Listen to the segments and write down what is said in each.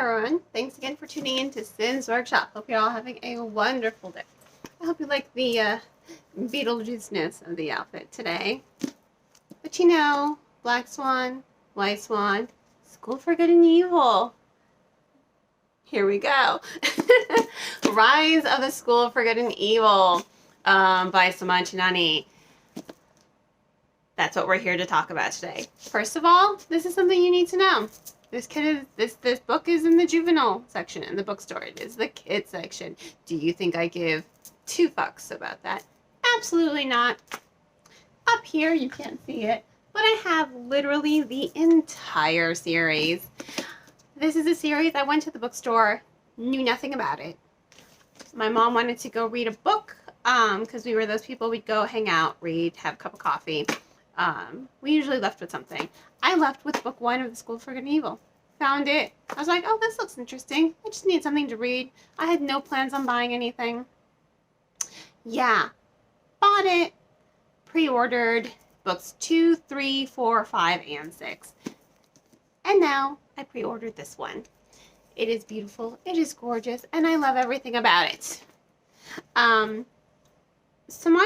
everyone. Thanks again for tuning in to Sin's Workshop. Hope you're all having a wonderful day. I hope you like the Beetlejuice-ness of the outfit today. But you know, Black Swan, White Swan, School for Good and Evil. Here we go. Rise of the School for Good and Evil by Saman Chinani. That's what we're here to talk about today. First of all, this is something you need to know. This book is in the juvenile section in the bookstore. It is the kids section. Do you think I give two fucks about that? Absolutely not. Up here, you can't see it, but I have literally the entire series. This is a series I went to the bookstore, knew nothing about it. My mom wanted to go read a book because we were those people, we'd go hang out, read, have a cup of coffee. We usually left with something. I left with book 1 of The School for Good and Evil. Found it. I was like, oh, this looks interesting. I just need something to read. I had no plans on buying anything. Yeah. Bought it. Pre-ordered books 2, 3, 4, 5, and 6. And now I pre-ordered this one. It is beautiful. It is gorgeous. And I love everything about it. Saman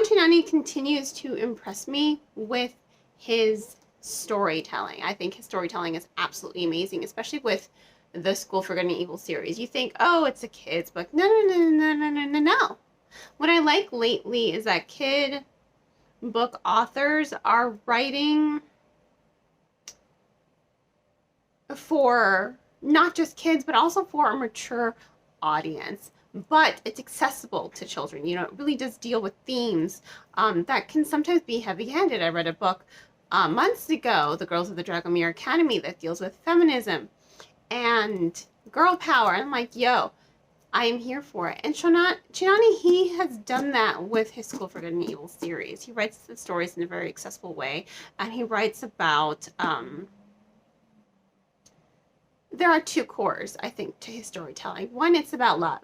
Chinani continues to impress me with his storytelling. I think his storytelling is absolutely amazing, especially with the School for Good and Evil series. You think, oh, it's a kid's book. No. What I like lately is that kid book authors are writing for not just kids, but also for a mature audience. But it's accessible to children. You know, it really does deal with themes that can sometimes be heavy-handed. I read a book months ago, The Girls of the Dragomir Academy, that deals with feminism and girl power. And I'm like, yo, I am here for it. And Chinani, he has done that with his School for Good and Evil series. He writes the stories in a very accessible way. And he writes about, there are two cores, I think, to his storytelling. One, it's about love.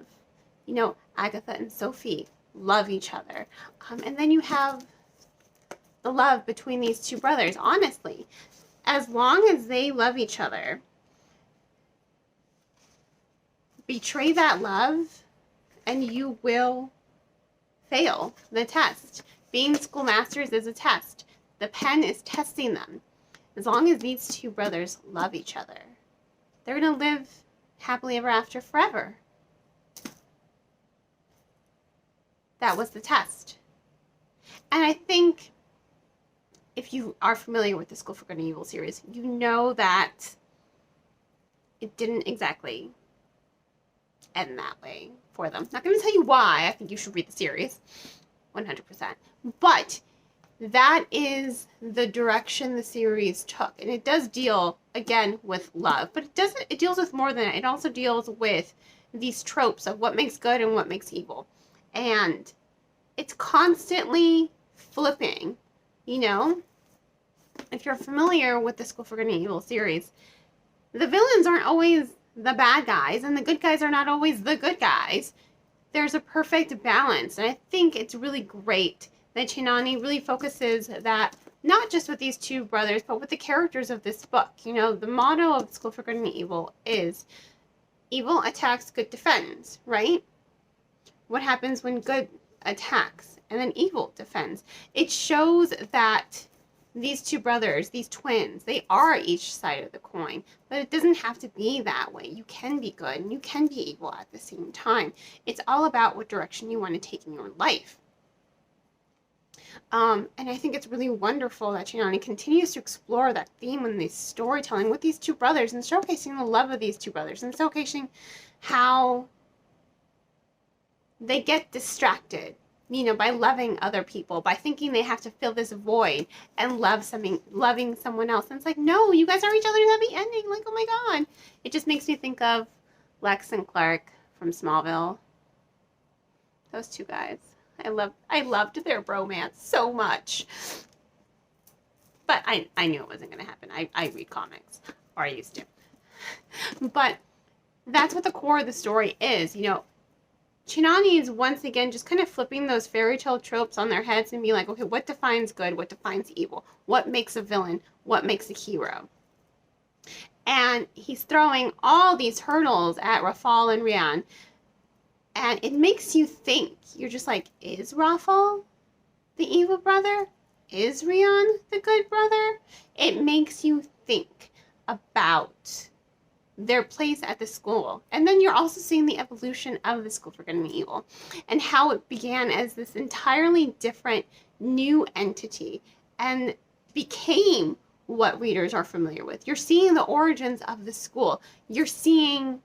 You know, Agatha and Sophie love each other. And then you have the love between these two brothers. Honestly, as long as they love each other, betray that love and you will fail the test. Being schoolmasters is a test. The pen is testing them. As long as these two brothers love each other, they're going to live happily ever after forever. That was the test. And I think if you are familiar with the School for Good and Evil series, you know that it didn't exactly end that way for them. Not going to tell you why. I think you should read the series 100%. But that is the direction the series took. And it does deal, again, with love. But it deals with more than that. It also deals with these tropes of what makes good and what makes evil. And it's constantly flipping, you know? If you're familiar with the School for Good and Evil series, the villains aren't always the bad guys, and the good guys are not always the good guys. There's a perfect balance, and I think it's really great that Chinani really focuses that not just with these two brothers, but with the characters of this book. You know, the motto of the School for Good and Evil is evil attacks, good defends, right? What happens when good attacks and then evil defends? It shows that these two brothers, these twins, they are each side of the coin, but it doesn't have to be that way. You can be good and you can be evil at the same time. It's all about what direction you want to take in your life. And I think it's really wonderful that Chinani continues to explore that theme in this storytelling with these two brothers and showcasing the love of these two brothers and showcasing how they get distracted, you know, by loving other people, by thinking they have to fill this void and loving someone else. And it's like, no, you guys are each other's happy ending. Like, oh my God. It just makes me think of Lex and Clark from Smallville. Those two guys. I loved their bromance so much. But I knew it wasn't going to happen. I read comics, or I used to. But that's what the core of the story is, you know. Chinani is once again just kind of flipping those fairy tale tropes on their heads and being like, okay, what defines good? What defines evil? What makes a villain? What makes a hero? And he's throwing all these hurdles at Rafal and Rian. And it makes you think. You're just like, is Rafal the evil brother? Is Rian the good brother? It makes you think about their place at the school. And then you're also seeing the evolution of the School for Good and Evil and how it began as this entirely different new entity and became what readers are familiar with. You're seeing the origins of the school. You're seeing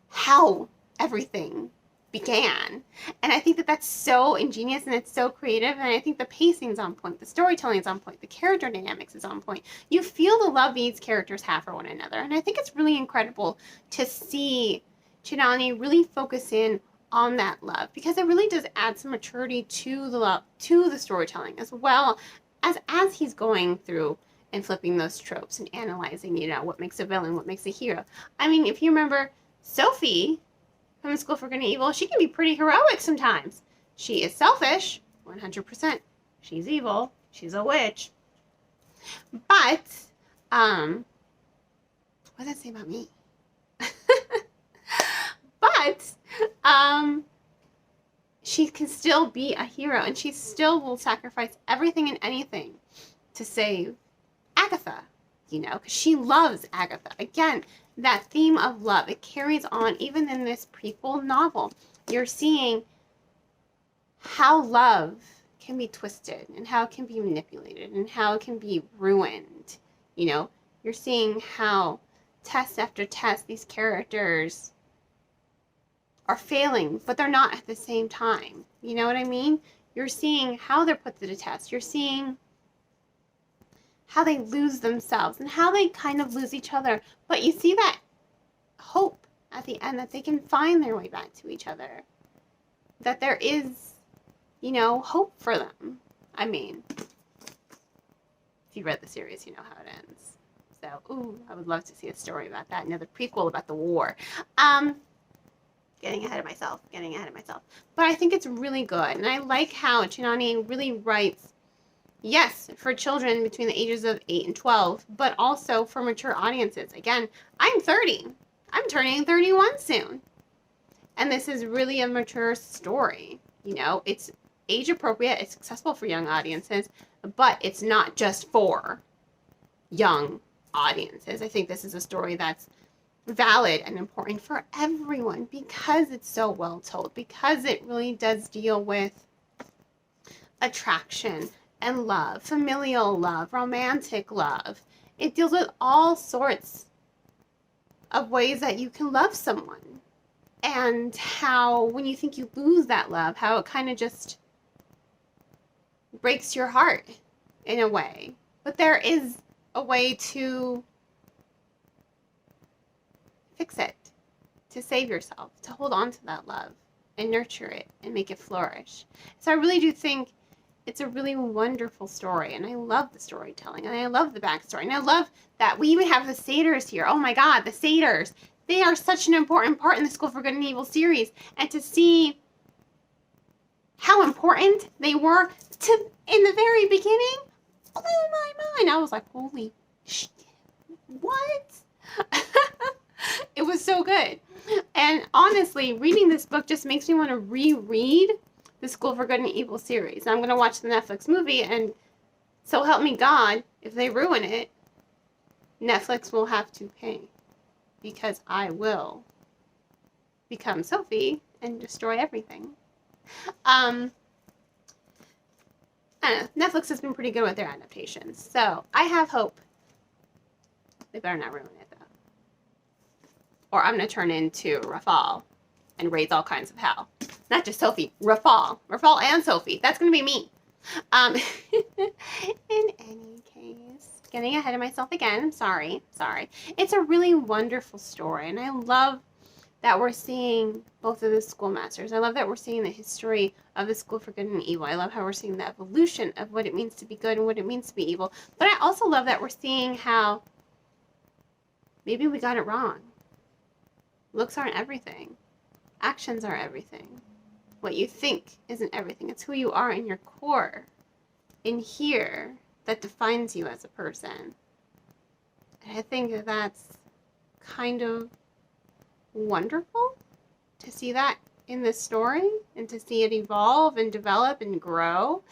how everything began. And I think that that's so ingenious and it's so creative. And I think the pacing's on point, the storytelling's on point, the character dynamics is on point. You feel the love these characters have for one another. And I think it's really incredible to see Chinani really focus in on that love, because it really does add some maturity to the love, to the storytelling, as well as he's going through and flipping those tropes and analyzing, what makes a villain, what makes a hero. I mean, if you remember Sophie from the School for Good and Evil, she can be pretty heroic sometimes. She is selfish, 100%. She's evil. She's a witch. But, what does that say about me? But, she can still be a hero, and she still will sacrifice everything and anything to save Agatha, because she loves Agatha. Again, that theme of love, it carries on even in this prequel novel. You're seeing how love can be twisted and how it can be manipulated and how it can be ruined. You're seeing how test after test these characters are failing, but they're not at the same time. You know what I mean? You're seeing how they're put to the test. You're seeing how they lose themselves and how they kind of lose each other. But you see that hope at the end, that they can find their way back to each other. That there is, hope for them. I mean, if you read the series, you know how it ends. So, I would love to see a story about that. Another prequel about the war. Getting ahead of myself. But I think it's really good. And I like how Chinani really writes, yes, for children between the ages of 8 and 12, but also for mature audiences. Again, I'm 30. I'm turning 31 soon. And this is really a mature story. It's age appropriate, it's accessible for young audiences, but it's not just for young audiences. I think this is a story that's valid and important for everyone because it's so well told, because it really does deal with attraction and love, familial love, romantic love. It deals with all sorts of ways that you can love someone, and how when you think you lose that love, how it kind of just breaks your heart in a way. But there is a way to fix it, to save yourself, to hold on to that love and nurture it and make it flourish. So I really do think it's a really wonderful story, and I love the storytelling, and I love the backstory, and I love that we even have the satyrs here. Oh my God, the satyrs. They are such an important part in the School for Good and Evil series, and to see how important they were in the very beginning blew my mind. I was like, holy shit, what? It was so good. And honestly, reading this book just makes me want to reread the School for Good and Evil series. I'm going to watch the Netflix movie, and so help me God, if they ruin it, Netflix will have to pay, because I will become Sophie and destroy everything. I don't know. Netflix has been pretty good with their adaptations, so I have hope. They better not ruin it, though. Or I'm going to turn into Rafal and raise all kinds of hell. Not just Sophie, Rafal. Rafal and Sophie. That's going to be me. In any case, getting ahead of myself again. I'm sorry. It's a really wonderful story, and I love that we're seeing both of the schoolmasters. I love that we're seeing the history of the School for Good and Evil. I love how we're seeing the evolution of what it means to be good and what it means to be evil. But I also love that we're seeing how maybe we got it wrong. Looks aren't everything. Actions are everything. What you think isn't everything. It's who you are in your core, in here, that defines you as a person. And I think that that's kind of wonderful to see that in this story and to see it evolve and develop and grow.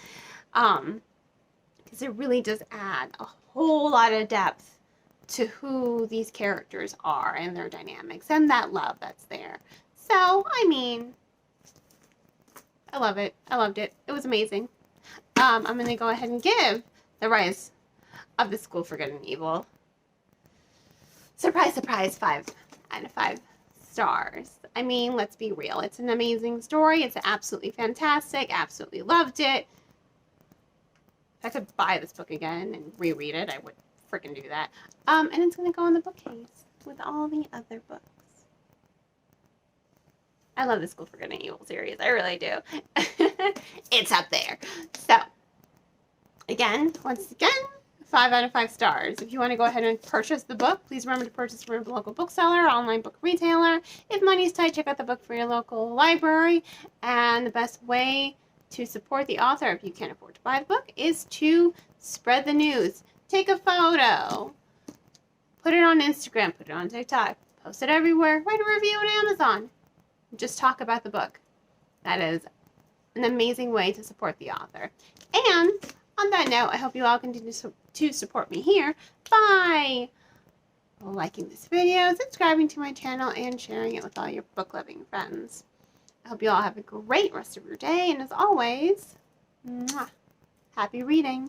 Because it really does add a whole lot of depth to who these characters are and their dynamics and that love that's there. So, I mean, I love it. I loved it. It was amazing. I'm going to go ahead and give The Rise of the School for Good and Evil, surprise, surprise, 5 out of 5 stars. I mean, let's be real. It's an amazing story. It's absolutely fantastic. Absolutely loved it. If I could buy this book again and reread it, I would freaking do that. And it's going to go in the bookcase with all the other books. I love the School for Good and Evil series. I really do. It's up there. So, once again, 5 out of 5 stars. If you want to go ahead and purchase the book, please remember to purchase from a local bookseller, online book retailer. If money's tight, check out the book for your local library. And the best way to support the author, if you can't afford to buy the book, is to spread the news. Take a photo. Put it on Instagram. Put it on TikTok. Post it everywhere. Write a review on Amazon. Just talk about the book. That is an amazing way to support the author. And on that note, I hope you all continue to support me here by liking this video, subscribing to my channel, and sharing it with all your book-loving friends. I hope you all have a great rest of your day, and as always, mwah, happy reading.